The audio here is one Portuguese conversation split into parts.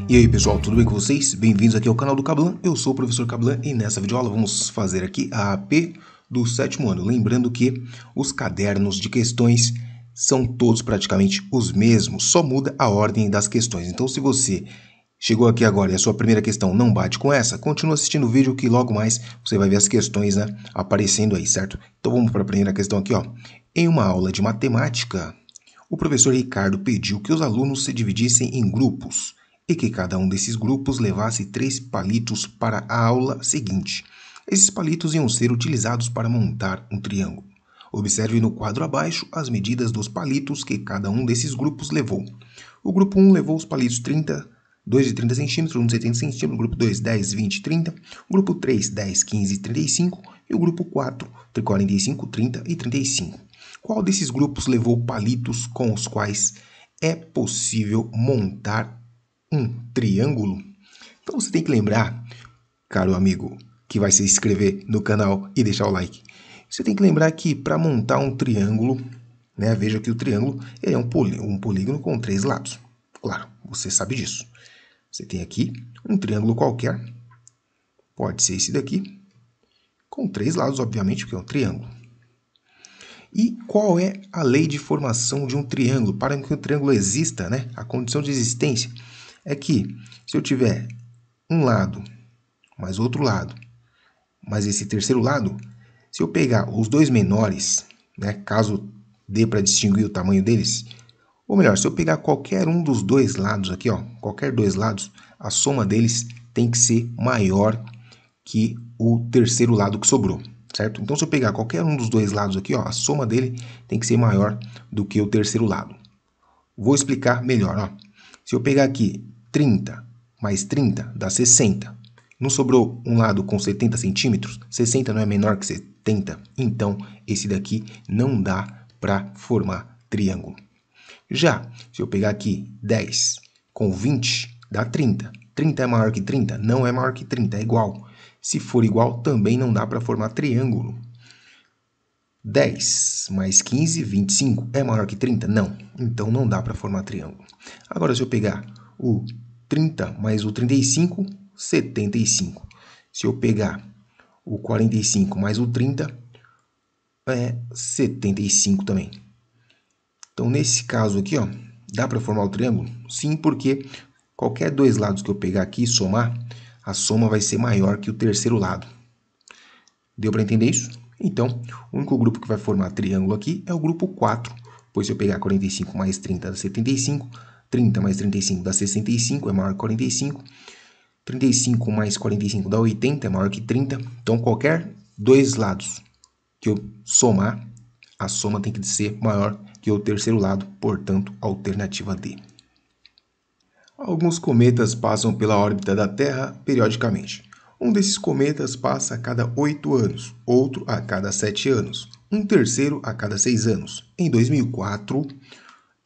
E aí pessoal, tudo bem com vocês? Bem-vindos aqui ao canal do Cablan, eu sou o professor Cablan e nessa videoaula vamos fazer aqui a AP do 7º ano. Lembrando que os cadernos de questões são todos praticamente os mesmos, só muda a ordem das questões. Então se você chegou aqui agora e a sua primeira questão não bate com essa, continua assistindo o vídeo que logo mais você vai ver as questões, aparecendo aí, certo? Então vamos para a primeira questão aqui, ó. Em uma aula de matemática, o professor Ricardo pediu que os alunos se dividissem em grupos e que cada um desses grupos levasse 3 palitos para a aula seguinte. Esses palitos iam ser utilizados para montar um triângulo. Observe no quadro abaixo as medidas dos palitos que cada um desses grupos levou. O grupo 1 levou os palitos 2 de 30 centímetros, 1 de 70 centímetros, o grupo 2, 10, 20, 30, o grupo 3, 10, 15 e 35, e o grupo 4, 45, 30 e 35. Qual desses grupos levou palitos com os quais é possível montar um triângulo? Então você tem que lembrar, caro amigo, que vai se inscrever no canal e deixar o like. Você tem que lembrar que para montar um triângulo, veja que o triângulo ele é um polígono com 3 lados. Claro, você sabe disso. Você tem aqui um triângulo qualquer, pode ser esse daqui, com 3 lados, obviamente, porque é um triângulo. E qual é a lei de formação de um triângulo? Para que o triângulo exista, a condição de existência é que se eu tiver um lado, mais outro lado, mais esse terceiro lado, se eu pegar os dois menores, caso dê para distinguir o tamanho deles, ou melhor, se eu pegar qualquer um dos dois lados aqui, qualquer dois lados, a soma deles tem que ser maior que o terceiro lado que sobrou, certo? Então, se eu pegar qualquer um dos dois lados aqui, a soma dele tem que ser maior do que o terceiro lado. Vou explicar melhor, Se eu pegar aqui 30 mais 30 dá 60. Não sobrou um lado com 70 centímetros? 60 não é menor que 70? Então, esse daqui não dá para formar triângulo. Já, se eu pegar aqui 10 com 20, dá 30. 30 é maior que 30? Não é maior que 30, é igual. Se for igual, também não dá para formar triângulo. 10 mais 15, 25, é maior que 30? Não. Então, não dá para formar triângulo. Agora, se eu pegar o 30 mais o 35, 75. Se eu pegar o 45 mais o 30, é 75 também. Então, nesse caso aqui, dá para formar o triângulo? Sim, porque qualquer dois lados que eu pegar aqui e somar, a soma vai ser maior que o terceiro lado. Deu para entender isso? Então, o único grupo que vai formar triângulo aqui é o grupo 4, pois se eu pegar 45 mais 30 dá 75, 30 mais 35 dá 65, é maior que 45, 35 mais 45 dá 80, é maior que 30, então qualquer dois lados que eu somar, a soma tem que ser maior que o terceiro lado, portanto, alternativa D. Alguns cometas passam pela órbita da Terra periodicamente. Um desses cometas passa a cada 8 anos, outro a cada 7 anos, um terceiro a cada 6 anos. Em 2004,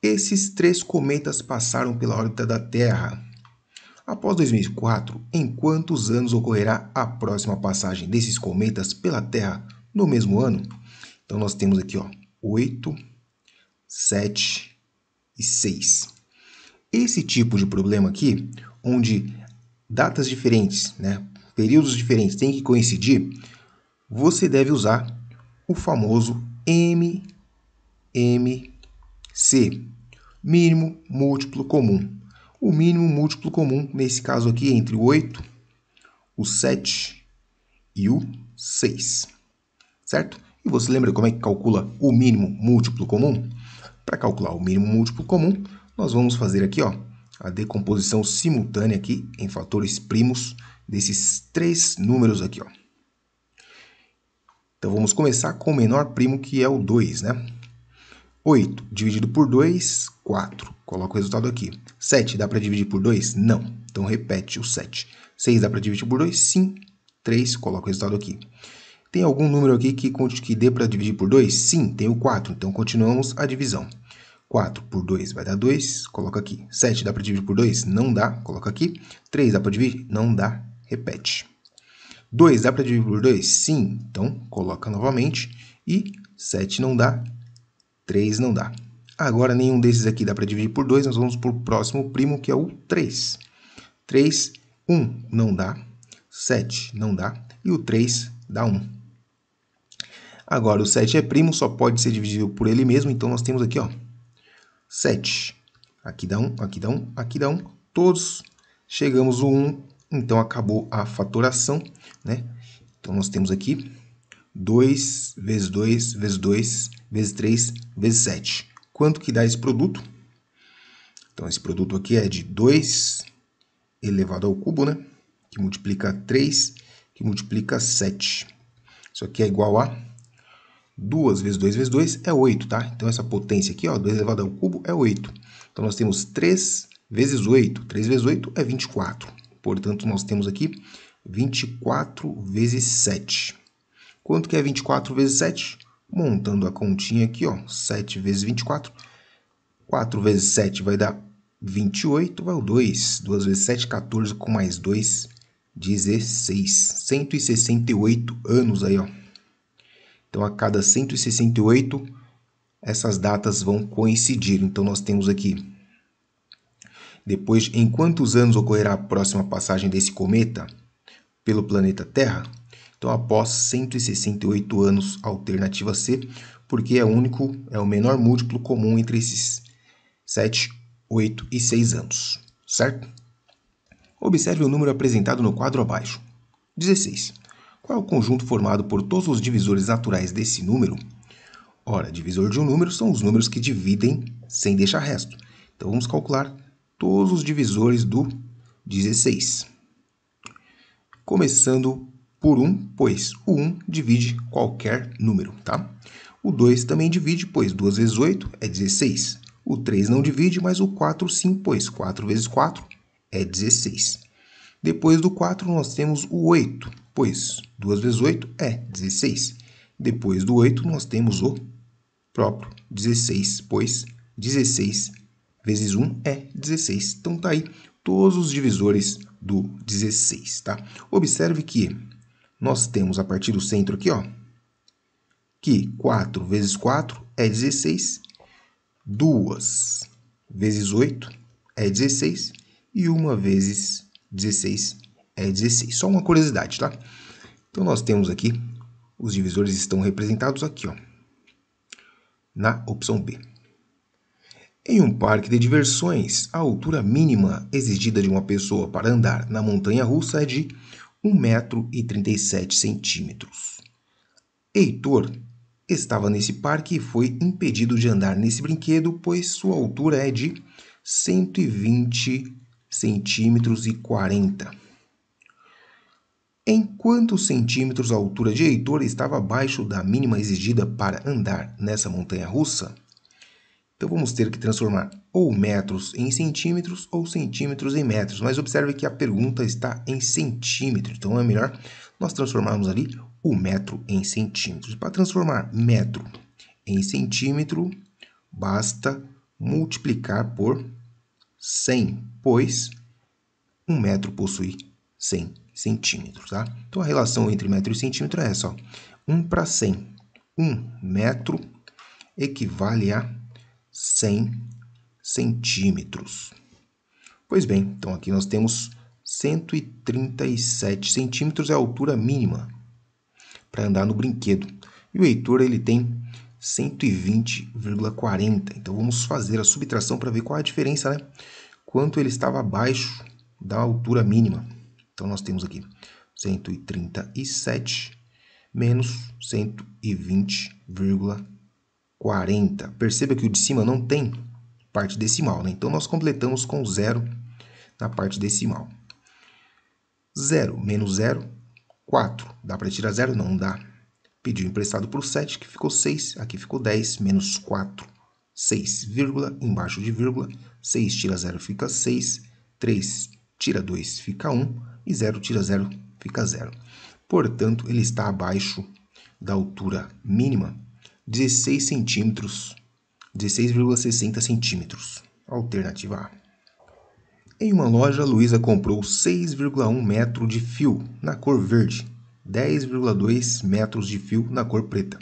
esses 3 cometas passaram pela órbita da Terra. Após 2004, em quantos anos ocorrerá a próxima passagem desses cometas pela Terra no mesmo ano? Então, nós temos aqui 8, 7 e 6. Esse tipo de problema aqui, onde datas diferentes, períodos diferentes têm que coincidir, você deve usar o famoso MMC, mínimo múltiplo comum. O mínimo múltiplo comum, nesse caso aqui, é entre o 8, o 7 e o 6, certo? E você lembra como é que calcula o mínimo múltiplo comum? Para calcular o mínimo múltiplo comum, nós vamos fazer aqui a decomposição simultânea aqui em fatores primos desses 3 números aqui. Então, vamos começar com o menor primo, que é o 2, 8 dividido por 2, 4. Coloca o resultado aqui. 7 dá para dividir por 2? Não. Então, repete o 7. 6 dá para dividir por 2? Sim. 3, coloca o resultado aqui. Tem algum número aqui que dê para dividir por 2? Sim, tem o 4. Então, continuamos a divisão. 4 por 2 vai dar 2, coloca aqui. 7 dá para dividir por 2? Não dá, coloca aqui. 3 dá para dividir? Não dá, repete. 2 dá para dividir por 2? Sim, então coloca novamente. E 7 não dá, 3 não dá. Agora, nenhum desses aqui dá para dividir por 2, nós vamos para o próximo primo, que é o 3. 3, 1 não dá, 7 não dá e o 3 dá 1. Agora, o 7 é primo, só pode ser dividido por ele mesmo, então nós temos aqui, ó, 7. Aqui dá 1, aqui dá 1, aqui dá 1. Todos chegamos no 1, então acabou a fatoração, né? Então nós temos aqui 2 vezes 2 vezes 2 vezes 3 vezes 7. Quanto que dá esse produto? Então esse produto aqui é de 2 elevado ao cubo, né? Que multiplica 3, que multiplica 7. Isso aqui é igual a 2 vezes 2 vezes 2 é 8, tá? Então essa potência aqui, ó, 2 elevado ao cubo é 8. Então nós temos 3 vezes 8. 3 vezes 8 é 24. Portanto, nós temos aqui 24 vezes 7. Quanto que é 24 vezes 7? Montando a continha aqui, ó, 7 vezes 24. 4 vezes 7 vai dar 28, vai o 2. 2 vezes 7, 14, com mais 2, 16. 168 anos aí, ó. Então, a cada 168, essas datas vão coincidir. Então, nós temos aqui, depois, em quantos anos ocorrerá a próxima passagem desse cometa pelo planeta Terra? Então, após 168 anos, alternativa C, porque é o menor múltiplo comum entre esses 7, 8 e 6 anos, certo? Observe o número apresentado no quadro abaixo. 16. Qual é o conjunto formado por todos os divisores naturais desse número? Ora, divisor de um número são os números que dividem sem deixar resto. Então, vamos calcular todos os divisores do 16. Começando por 1, pois o 1 divide qualquer número, tá? O 2 também divide, pois 2 vezes 8 é 16. O 3 não divide, mas o 4 sim, pois 4 vezes 4 é 16. Depois do 4, nós temos o 8, pois 2 vezes 8 é 16. Depois do 8, nós temos o próprio 16, pois 16 vezes 1 é 16. Então, tá aí todos os divisores do 16, tá? Observe que nós temos a partir do centro aqui, ó, que 4 vezes 4 é 16, 2 vezes 8 é 16 e 1 vezes 16 é 16. Só uma curiosidade, tá? Então, nós temos aqui, os divisores estão representados aqui, ó, na opção B. Em um parque de diversões, a altura mínima exigida de uma pessoa para andar na montanha-russa é de 1,37 m. Heitor estava nesse parque e foi impedido de andar nesse brinquedo, pois sua altura é de 120 centímetros e 40. Em quantos centímetros a altura de Heitor estava abaixo da mínima exigida para andar nessa montanha-russa? Então, vamos ter que transformar ou metros em centímetros ou centímetros em metros. Mas observe que a pergunta está em centímetros. Então, é melhor nós transformarmos ali o metro em centímetros. Para transformar metro em centímetro, basta multiplicar por 100, pois 1 metro possui 100 centímetros, tá? Então, a relação entre metro e centímetro é essa, ó. 1 para 100. 1 metro equivale a 100 centímetros. Pois bem, então aqui nós temos 137 centímetros, é a altura mínima para andar no brinquedo. E o Heitor, ele tem 120,40. Então, vamos fazer a subtração para ver qual é a diferença, né? Quanto ele estava abaixo da altura mínima. Então, nós temos aqui 137 menos 120,40. Perceba que o de cima não tem parte decimal, né? Então, nós completamos com 0 na parte decimal. 0 menos 0, 4. Dá para tirar 0? Não dá. Pediu emprestado para o 7, que ficou 6. Aqui ficou 10, menos 4, 6, vírgula, embaixo de vírgula. 6 tira 0 fica 6. 3 tira 2 fica 1. E 0 tira 0 fica 0. Portanto, ele está abaixo da altura mínima, 16 centímetros, 16,60 centímetros. Alternativa A. Em uma loja, Luísa comprou 6,1 metros de fio na cor verde, 10,2 metros de fio na cor preta.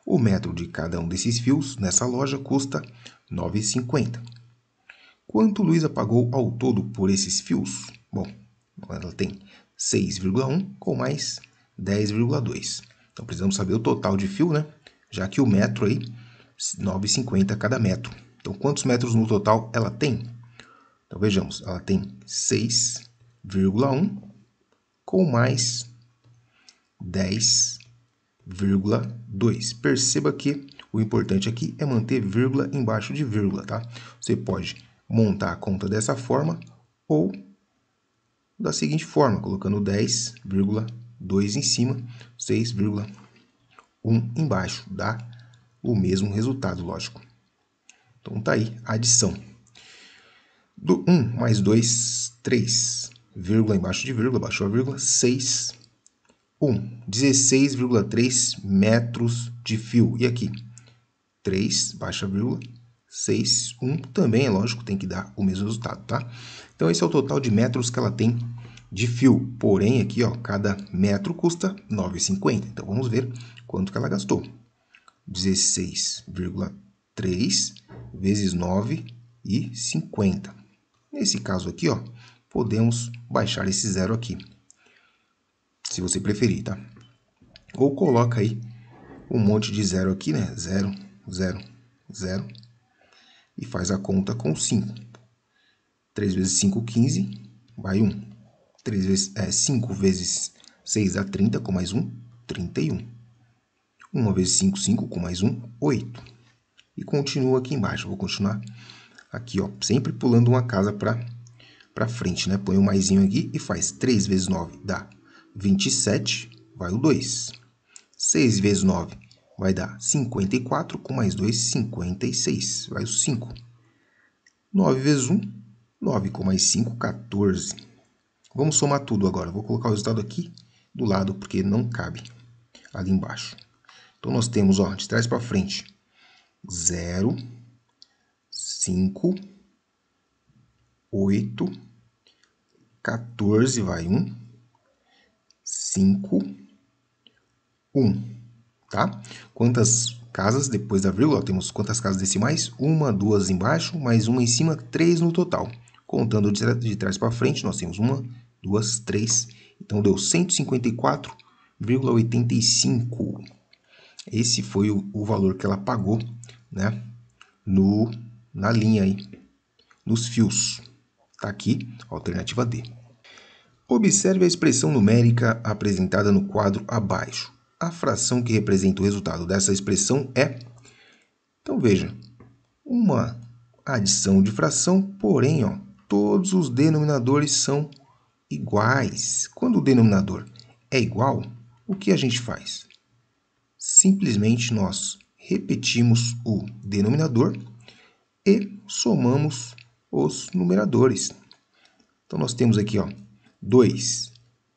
O metro de cada um desses fios nessa loja custa R$ 9,50. Quanto Luísa pagou ao todo por esses fios? Bom, ela tem 6,1 com mais 10,2. Então, precisamos saber o total de fio, né? Já que o metro aí, 9,50 cada metro. Então, quantos metros no total ela tem? Então, vejamos, ela tem 6,1 com mais 10,2. Perceba que o importante aqui é manter vírgula embaixo de vírgula, tá? Você pode montar a conta dessa forma ou da seguinte forma, colocando 10,2 em cima, 6,1 embaixo, dá o mesmo resultado, lógico. Então, tá aí a adição. Do 1 mais 2, 3, vírgula embaixo de vírgula, baixou a vírgula, 6, 16,3 metros de fio. E aqui, 3, baixa a vírgula, 6, 1, também é lógico, tem que dar o mesmo resultado, tá? Então, esse é o total de metros que ela tem de fio. Porém, aqui, ó, cada metro custa R$ 9,50. Então, vamos ver quanto que ela gastou. 16,3 vezes 9,50. Nesse caso aqui, ó, podemos baixar esse zero aqui, se você preferir, tá? Ou coloca aí um monte de zero aqui, né? 0, 0, 0. E faz a conta com 5. 3 vezes 5, 15, vai 1. 5 vezes 6 dá 30, com mais 1, 31. 1 vezes 5, 5, com mais 1, 8. E continua aqui embaixo. Vou continuar aqui, ó, sempre pulando uma casa para frente, né? Põe o maisinho aqui e faz 3 vezes 9 dá 27, vai o 2. 6 vezes 9 vai dar 54, com mais 2, 56, vai o 5. 9 vezes 1, 9, com mais 5, 14. Vamos somar tudo agora. Vou colocar o resultado aqui do lado, porque não cabe ali embaixo. Então, nós temos, ó, de trás para frente, 0, 5, 8, 14, vai 1, 5, 1, tá? Quantas casas depois da vírgula? Temos quantas casas decimais? 1, 2 embaixo, mais 1 em cima, 3 no total. Contando de trás para frente, nós temos 1, 2, 3. Então, deu 154,85. Esse foi o valor que ela pagou, né? Na linha aí, nos fios. Tá aqui, alternativa D. Observe a expressão numérica apresentada no quadro abaixo. A fração que representa o resultado dessa expressão é... Então, veja, uma adição de fração, porém, ó, todos os denominadores são iguais. Quando o denominador é igual, o que a gente faz? Simplesmente nós repetimos o denominador e somamos os numeradores. Então, nós temos aqui, ó, 2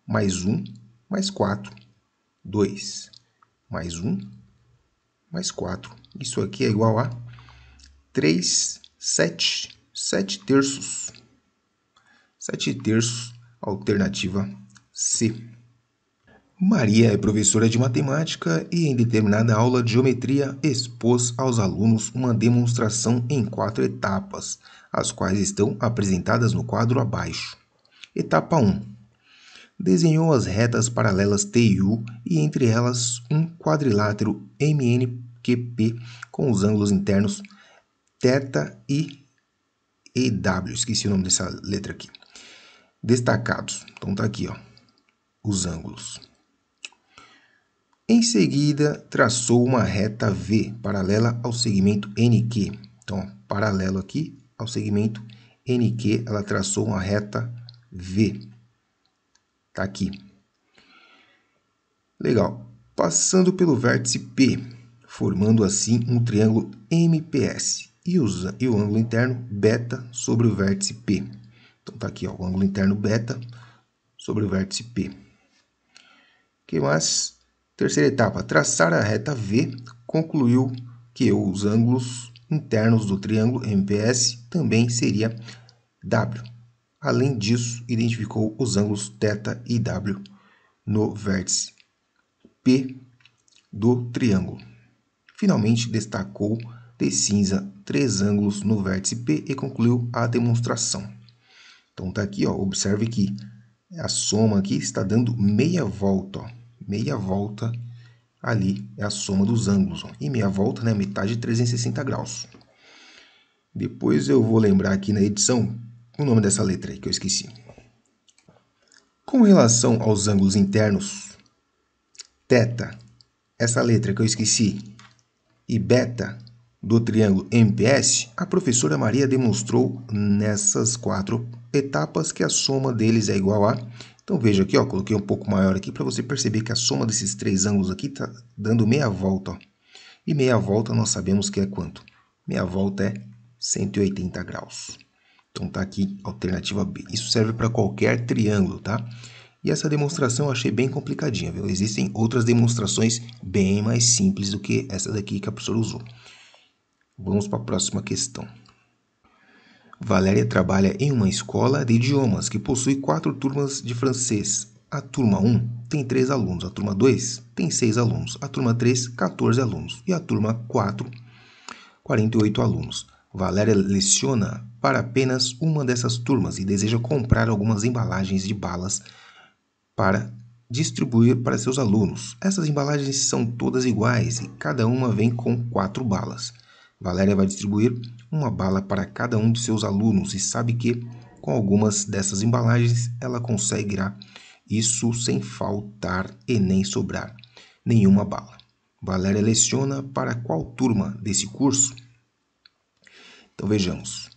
mais 1 mais 4. 2 mais 1 mais 4. Isso aqui é igual a 3, 7 terços. 7 terços, alternativa C. Maria é professora de matemática e, em determinada aula de geometria, expôs aos alunos uma demonstração em 4 etapas, as quais estão apresentadas no quadro abaixo. Etapa 1. Desenhou as retas paralelas T e U e entre elas um quadrilátero MNQP com os ângulos internos θ e EW. Esqueci o nome dessa letra aqui. Destacados. Então tá aqui, ó, os ângulos. Em seguida, traçou uma reta V paralela ao segmento NQ. Então, ó, paralelo aqui ao segmento NQ, ela traçou uma reta V. Tá aqui. Legal. Passando pelo vértice P, formando assim um triângulo MPS. E o ângulo interno beta sobre o vértice P. Então, tá aqui, ó, o ângulo interno beta sobre o vértice P. O que mais? Terceira etapa, traçar a reta V, concluiu que os ângulos internos do triângulo MPS também seria W. Além disso, identificou os ângulos θ e W no vértice P do triângulo. Finalmente, destacou de cinza 3 ângulos no vértice P e concluiu a demonstração. Então tá aqui, ó, observe que a soma aqui está dando meia volta, ó. Meia volta ali é a soma dos ângulos, ó. E meia volta, né, metade de 360 graus. Depois eu vou lembrar aqui na edição o nome dessa letra aí que eu esqueci. Com relação aos ângulos internos, θ, essa letra que eu esqueci, e beta do triângulo MPS, a professora Maria demonstrou nessas 4 etapas que a soma deles é igual a... Então veja aqui, ó, coloquei um pouco maior aqui para você perceber que a soma desses 3 ângulos aqui está dando meia volta, ó. E meia volta nós sabemos que é quanto? Meia volta é 180 graus. Então tá aqui a alternativa B. Isso serve para qualquer triângulo, tá? E essa demonstração eu achei bem complicadinha, viu? Existem outras demonstrações bem mais simples do que essa daqui que a professora usou. Vamos para a próxima questão. Valéria trabalha em uma escola de idiomas que possui 4 turmas de francês. A turma 1 tem 3 alunos, a turma 2 tem 6 alunos, a turma 3, 14 alunos e a turma 4, 48 alunos. Valéria leciona para apenas uma dessas turmas e deseja comprar algumas embalagens de balas para distribuir para seus alunos. Essas embalagens são todas iguais e cada uma vem com 4 balas. Valéria vai distribuir uma bala para cada um de seus alunos e sabe que, com algumas dessas embalagens, ela conseguirá isso sem faltar e nem sobrar nenhuma bala. Valéria leciona para qual turma desse curso? Então vejamos.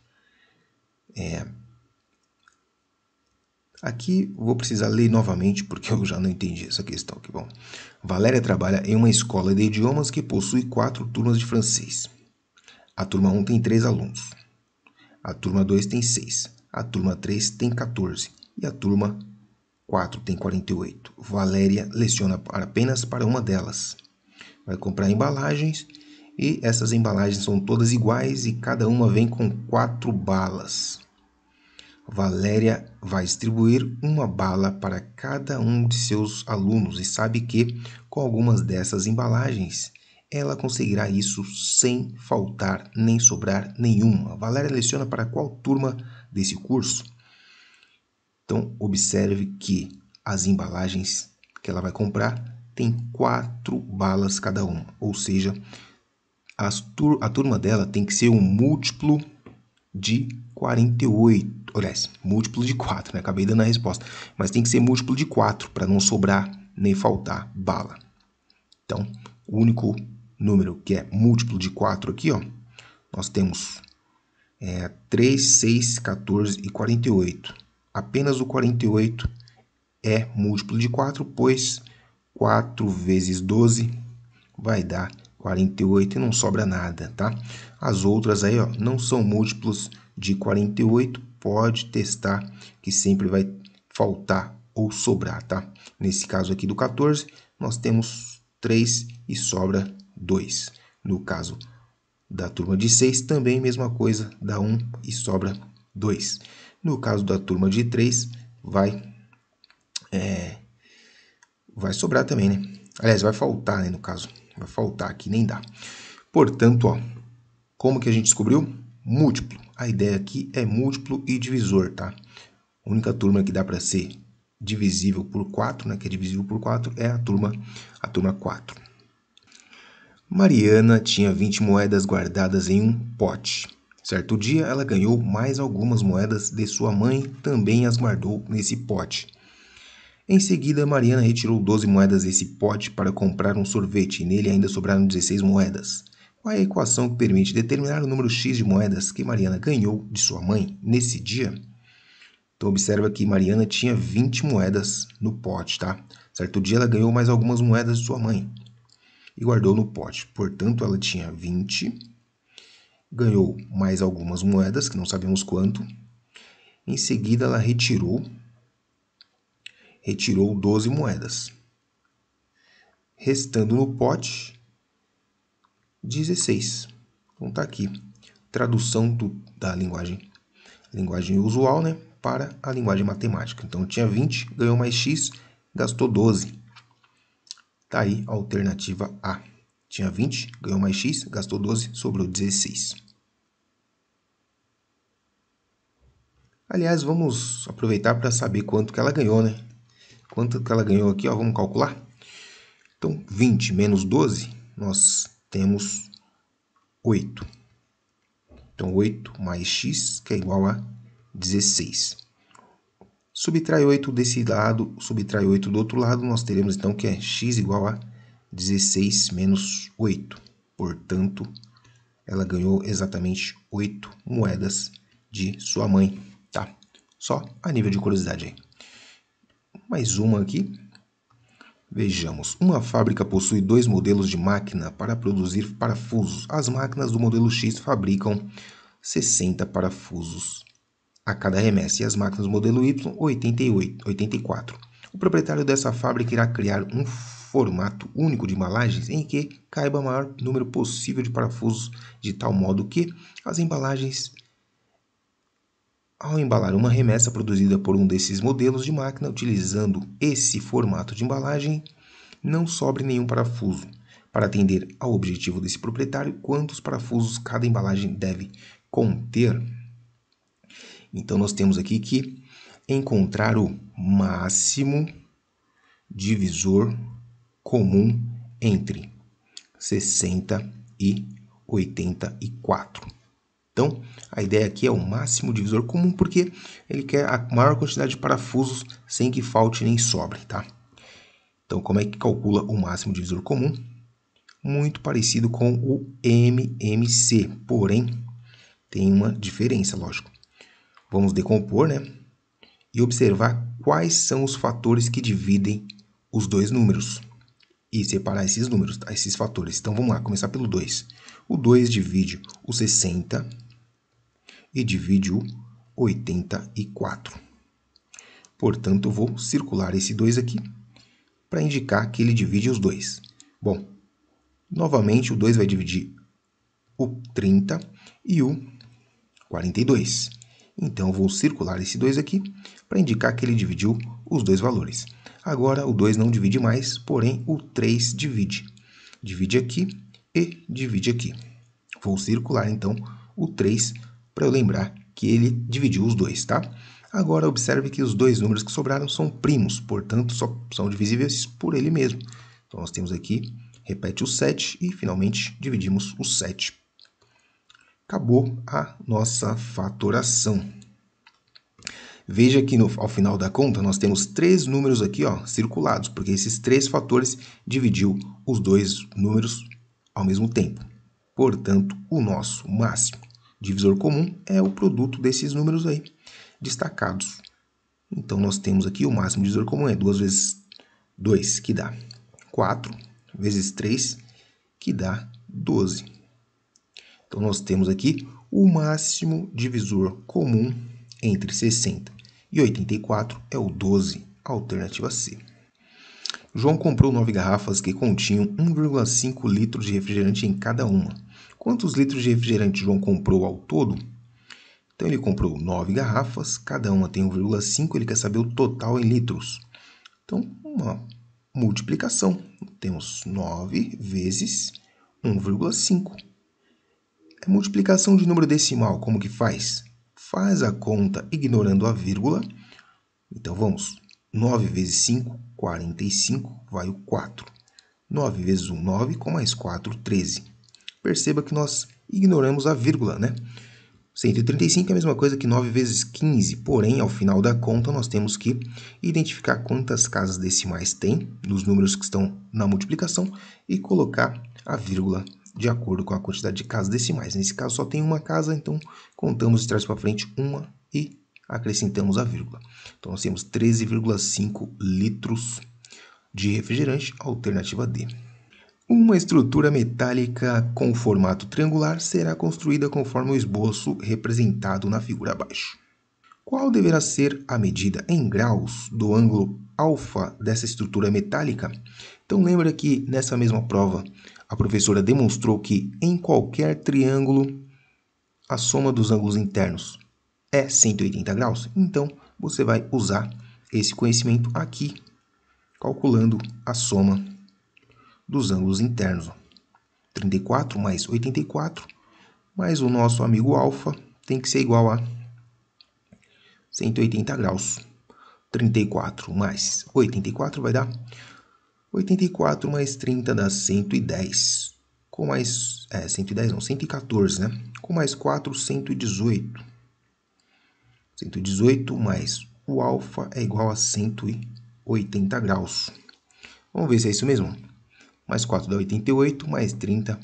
Aqui vou precisar ler novamente porque eu já não entendi essa questão aqui. Bom, Valéria trabalha em uma escola de idiomas que possui 4 turmas de francês. A turma 1 tem 3 alunos. A turma 2 tem 6. A turma 3 tem 14. E a turma 4 tem 48. Valéria leciona apenas para uma delas. Vai comprar embalagens e essas embalagens são todas iguais e cada uma vem com 4 balas. Valéria vai distribuir uma bala para cada um de seus alunos e sabe que, com algumas dessas embalagens, ela conseguirá isso sem faltar nem sobrar nenhuma. Valéria leciona para qual turma desse curso? Então, observe que as embalagens que ela vai comprar tem 4 balas cada uma, ou seja, a turma dela tem que ser um múltiplo de 48. Aliás, múltiplo de 4, né? Acabei dando a resposta. Mas tem que ser múltiplo de 4 para não sobrar nem faltar bala. Então, o único número que é múltiplo de 4 aqui, ó, nós temos 3, 6, 14 e 48. Apenas o 48 é múltiplo de 4, pois 4 vezes 12 vai dar 48 e não sobra nada, tá? As outras aí, ó, não são múltiplos de 48, pode testar que sempre vai faltar ou sobrar, tá? Nesse caso aqui do 14, nós temos 3 e sobra 2. No caso da turma de 6, também mesma coisa, dá 1 e sobra 2. No caso da turma de 3, vai sobrar também, né? Aliás, vai faltar, né, no caso. Vai faltar aqui, nem dá. Portanto, ó, como que a gente descobriu? Múltiplo. A ideia aqui é múltiplo e divisor, tá? A única turma que dá para ser divisível por 4, né, que é divisível por 4, é a turma 4. Mariana tinha 20 moedas guardadas em um pote. Certo dia, ela ganhou mais algumas moedas de sua mãe, também as guardou nesse pote. Em seguida, Mariana retirou 12 moedas desse pote para comprar um sorvete e nele ainda sobraram 16 moedas. Qual é a equação que permite determinar o número X de moedas que Mariana ganhou de sua mãe nesse dia? Então, observa que Mariana tinha 20 moedas no pote, tá? Certo dia, ela ganhou mais algumas moedas de sua mãe e guardou no pote. Portanto, ela tinha 20, ganhou mais algumas moedas, que não sabemos quanto. Em seguida, ela retirou 12 moedas. Restando no pote 16. Então tá aqui. Tradução da linguagem usual, né, para a linguagem matemática. Então tinha 20, ganhou mais X, gastou 12. Tá aí a alternativa A. Tinha 20, ganhou mais X, gastou 12, sobrou 16. Aliás, vamos aproveitar para saber quanto que ela ganhou, né? Quanto que ela ganhou aqui, ó, vamos calcular? Então, 20 menos 12, nós temos 8. Então, 8 mais x, que é igual a 16. Subtrai 8 desse lado, subtrai 8 do outro lado, nós teremos então que é x igual a 16 menos 8. Portanto, ela ganhou exatamente 8 moedas de sua mãe, tá? Só a nível de curiosidade aí. Mais uma aqui. Vejamos, uma fábrica possui 2 modelos de máquina para produzir parafusos. As máquinas do modelo X fabricam 60 parafusos a cada remessa e as máquinas do modelo Y 84. O proprietário dessa fábrica irá criar um formato único de embalagens em que caiba o maior número possível de parafusos, de tal modo que as embalagens, ao embalar uma remessa produzida por um desses modelos de máquina utilizando esse formato de embalagem, não sobre nenhum parafuso. Para atender ao objetivo desse proprietário, quantos parafusos cada embalagem deve conter? Então, nós temos aqui que encontrar o máximo divisor comum entre 60 e 84. Então, a ideia aqui é o máximo divisor comum, porque ele quer a maior quantidade de parafusos sem que falte nem sobre, tá? Então, como é que calcula o máximo divisor comum? Muito parecido com o MMC, porém, tem uma diferença, lógico. Vamos decompor, né? E observar quais são os fatores que dividem os dois números. E separar esses números, tá? Esses fatores. Então, vamos lá, começar pelo 2. O 2 divide o 60 e divide o 84. Portanto, eu vou circular esse 2 aqui para indicar que ele divide os dois. Bom, novamente o 2 vai dividir o 30 e o 42. Então, eu vou circular esse 2 aqui para indicar que ele dividiu os dois valores. Agora, o 2 não divide mais, porém, o 3 divide. Divide aqui e divide aqui. Vou circular, então, o 3 para eu lembrar que ele dividiu os dois, tá? Agora, observe que os dois números que sobraram são primos, portanto, só são divisíveis por ele mesmo. Então, nós temos aqui, repete o 7 e, finalmente, dividimos o 7. Acabou a nossa fatoração. Veja que ao final da conta nós temos 3 números aqui, ó, circulados, porque esses 3 fatores dividiu os dois números ao mesmo tempo. Portanto, o nosso máximo divisor comum é o produto desses números aí, destacados. Então, nós temos aqui o máximo divisor comum é 2 vezes 2, que dá 4, vezes 3, que dá 12. Então, nós temos aqui o máximo divisor comum entre 60 e 84 é o 12, alternativa C. João comprou 9 garrafas que continham 1,5 litros de refrigerante em cada uma. Quantos litros de refrigerante João comprou ao todo? Então, ele comprou 9 garrafas, cada uma tem 1,5, ele quer saber o total em litros. Então, uma multiplicação. Temos 9 vezes 1,5. É multiplicação de número decimal, como que faz? Faz a conta ignorando a vírgula. Então, vamos. 9 vezes 5, 45, vai o 4. 9 vezes 1, 9, com mais 4, 13. Perceba que nós ignoramos a vírgula, né? 135 é a mesma coisa que 9 vezes 15, porém, ao final da conta, nós temos que identificar quantas casas decimais tem nos números que estão na multiplicação e colocar a vírgula de acordo com a quantidade de casas decimais. Nesse caso, só tem uma casa, então contamos de trás para frente uma e acrescentamos a vírgula. Então, nós temos 13,5 litros de refrigerante, alternativa D. Uma estrutura metálica com formato triangular será construída conforme o esboço representado na figura abaixo. Qual deverá ser a medida em graus do ângulo alfa dessa estrutura metálica? Então, lembra que nessa mesma prova a professora demonstrou que em qualquer triângulo a soma dos ângulos internos é 180 graus? Então, você vai usar esse conhecimento aqui, calculando a soma dos ângulos internos. 34 mais 84, mais o nosso amigo alfa tem que ser igual a 180 graus. 34 mais 84 vai dar 84 mais 30 dá 110. Com mais 110 não, 114, né? Com mais 4, 118. 118 mais o alfa é igual a 180 graus. Vamos ver se é isso mesmo. Mais 4 dá 88, mais 30,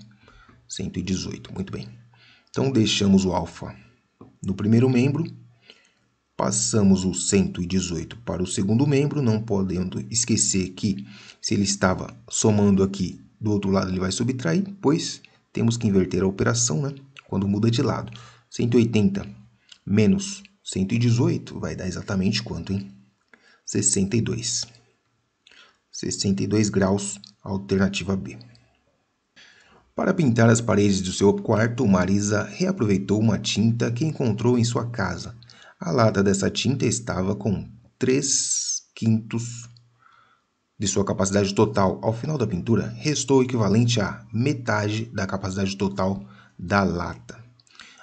118. Muito bem. Então, deixamos o alfa no primeiro membro. Passamos o 118 para o segundo membro, não podendo esquecer que se ele estava somando aqui, do outro lado ele vai subtrair, pois temos que inverter a operação, né? Quando muda de lado. 180 menos 118 vai dar exatamente quanto, hein? 62. 62 graus, alternativa B. Para pintar as paredes do seu quarto, Marisa reaproveitou uma tinta que encontrou em sua casa. A lata dessa tinta estava com 3/5 de sua capacidade total. Ao final da pintura, restou o equivalente a metade da capacidade total da lata.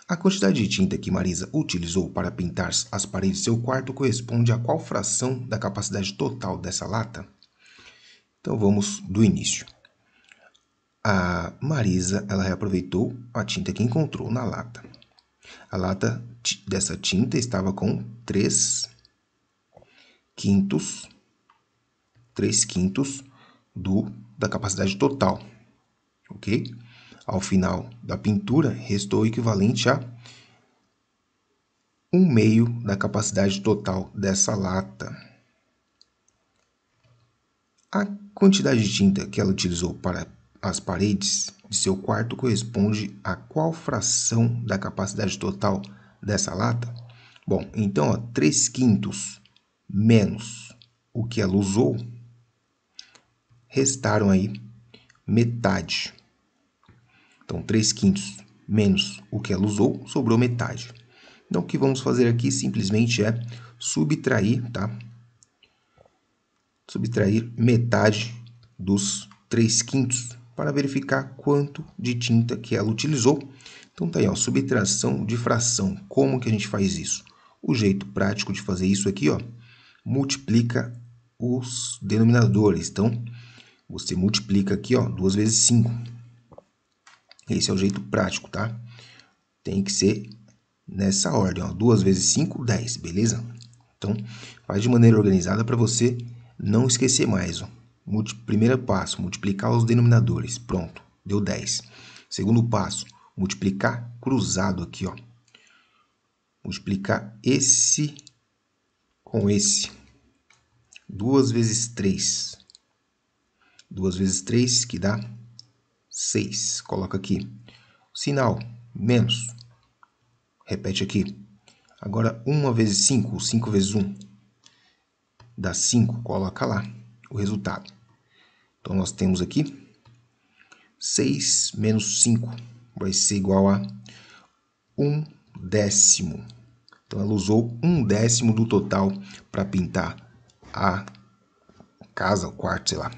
A quantidade de tinta que Marisa utilizou para pintar as paredes de seu quarto corresponde a qual fração da capacidade total dessa lata? Então vamos do início. A Marisa, ela reaproveitou a tinta que encontrou na lata. A lata dessa tinta estava com 3/5 da capacidade total, ok? Ao final da pintura, restou o equivalente a 1/2 da capacidade total dessa lata. A quantidade de tinta que ela utilizou para as paredes de seu quarto corresponde a qual fração da capacidade total dessa lata? Bom, então, 3/5 menos o que ela usou, restaram aí metade. Então, 3/5 menos o que ela usou, sobrou metade. Então, o que vamos fazer aqui simplesmente é subtrair, tá? Subtrair metade dos 3/5 para verificar quanto de tinta que ela utilizou. Então, tá aí, ó, subtração de fração. Como que a gente faz isso? O jeito prático de fazer isso aqui, ó, multiplica os denominadores. Então, você multiplica aqui, ó, 2 vezes 5. Esse é o jeito prático, tá? Tem que ser nessa ordem, ó. 2 vezes 5, 10, beleza? Então, faz de maneira organizada para você não esquecer mais, ó. Primeiro passo, multiplicar os denominadores. Pronto, deu 10. Segundo passo, multiplicar cruzado aqui, ó. Multiplicar esse com esse. 2 vezes 3. 2 vezes 3, que dá 6. Coloca aqui. Sinal, menos. Repete aqui. Agora, 1 vezes 5, 5 vezes 1. Dá 5, coloca lá o resultado. Então, nós temos aqui 6 menos 5 vai ser igual a 1/10. Então, ela usou 1/10 do total para pintar a casa, o quarto, sei lá.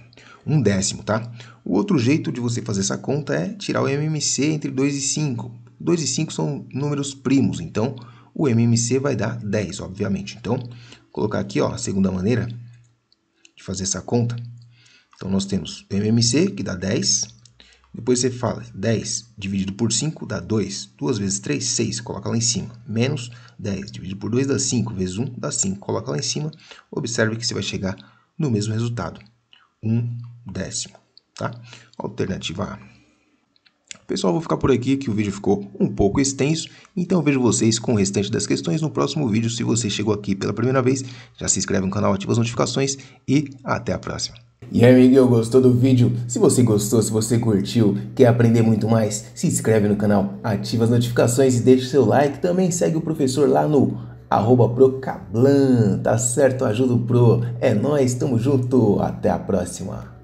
1/10, tá? O outro jeito de você fazer essa conta é tirar o MMC entre 2 e 5. 2 e 5 são números primos, então o MMC vai dar 10, obviamente. Então, vou colocar aqui, ó, a segunda maneira de fazer essa conta. Então, nós temos o MMC, que dá 10. Depois você fala 10 dividido por 5 dá 2. 2 vezes 3, 6. Coloca lá em cima. Menos 10 dividido por 2 dá 5. Vezes 1 dá 5. Coloca lá em cima. Observe que você vai chegar no mesmo resultado. 1/10. Tá? Alternativa A. Pessoal, vou ficar por aqui que o vídeo ficou um pouco extenso, então eu vejo vocês com o restante das questões no próximo vídeo. Se você chegou aqui pela primeira vez, já se inscreve no canal, ativa as notificações e até a próxima. E aí, amiguinho, gostou do vídeo? Se você gostou, se você curtiu, quer aprender muito mais, se inscreve no canal, ativa as notificações e deixa o seu like. Também segue o professor lá no @procablan, tá certo? Ajuda o Pro. É nóis, tamo junto, até a próxima.